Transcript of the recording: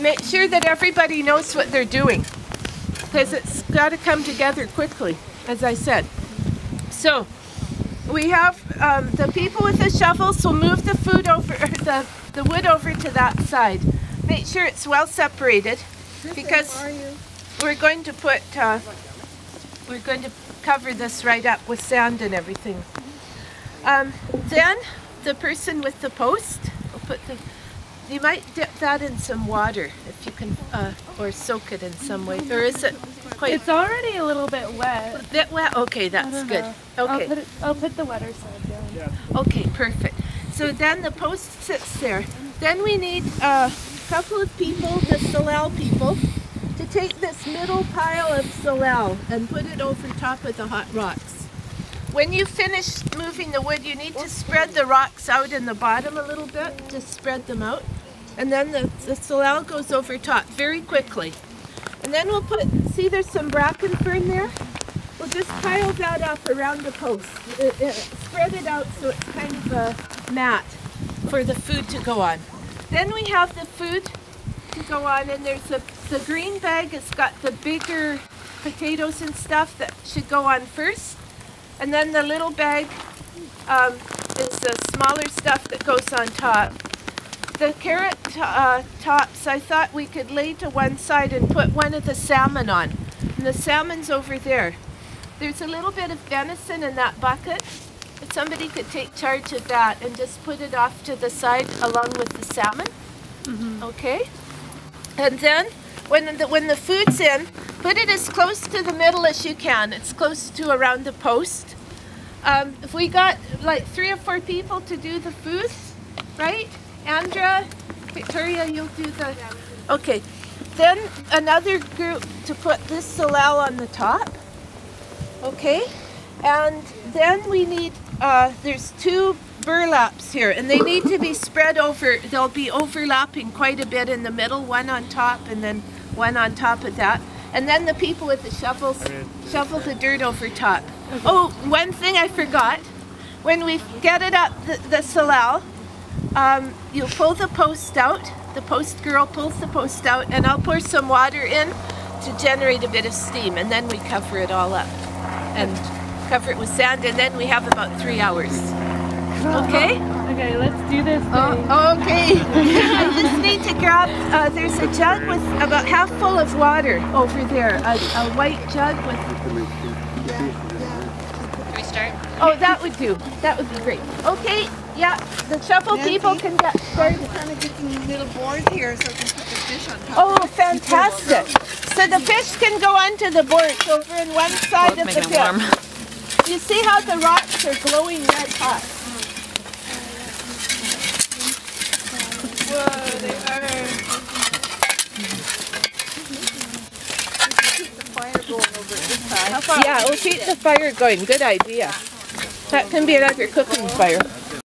Make sure that everybody knows what they're doing, because it's got to come together quickly, as I said. So we have the people with the shovels will move the food over, the wood over to that side. Make sure it's well separated, because we're going to put cover this right up with sand and everything. Then the person with the post will put you might dip that in some water if you can, or soak it in some way. Or is it quite? It's already a little bit wet. A bit wet? Okay, that's good. Okay. I'll put the wetter side down. Yeah. Okay, perfect. So then the post sits there. Then we need a couple of people, the Salal people, to take this middle pile of Salal and put it over top of the hot rocks. When you finish moving the wood, you need to spread the rocks out in the bottom a little bit, just spread them out. And then the Salal goes over top very quickly. And then we'll put, see there's some bracken fern there? We'll just pile that up around the post. Spread it out so it's kind of a mat for the food to go on. Then we have the food to go on, and there's the green bag has got the bigger potatoes and stuff that should go on first. And then the little bag is the smaller stuff that goes on top. The carrot tops, I thought we could lay to one side and put one of the salmon on. And the salmon's over there. There's a little bit of venison in that bucket. If somebody could take charge of that and just put it off to the side along with the salmon. Okay? And then when the food's in, put it as close to the middle as you can. It's close to around the post. If we got like 3 or 4 people to do the food, right? Andra, Victoria, you'll do the... Okay. Then another group to put this Salal on the top. Okay? And then we need, there's 2 burlaps here, and they need to be spread over. They'll be overlapping quite a bit in the middle, one on top and then one on top of that. And then the people with the shovels shovel the dirt over top. Oh, one thing I forgot. When we get it up, the Salal, you'll pull the post out. The post girl pulls the post out, and I'll pour some water in to generate a bit of steam, and then we cover it all up. And cover it with sand, and then we have about 3 hours. Okay? Okay, let's do this thing. Okay. I just need to grab, there's a jug with about half full of water over there. A white jug with... Can we start? Oh, that would do. That would be great. Okay, yeah, the shovel people can get started. I'm trying to get some little boards here so I can put the fish on top. Oh, fantastic. So the fish can go onto the boards over in one side of the pit. You see how the rocks are glowing red hot? Whoa, they are. Keep the fire going over this side. Yeah, we'll keep the fire going. Good idea. That can be another cooking fire.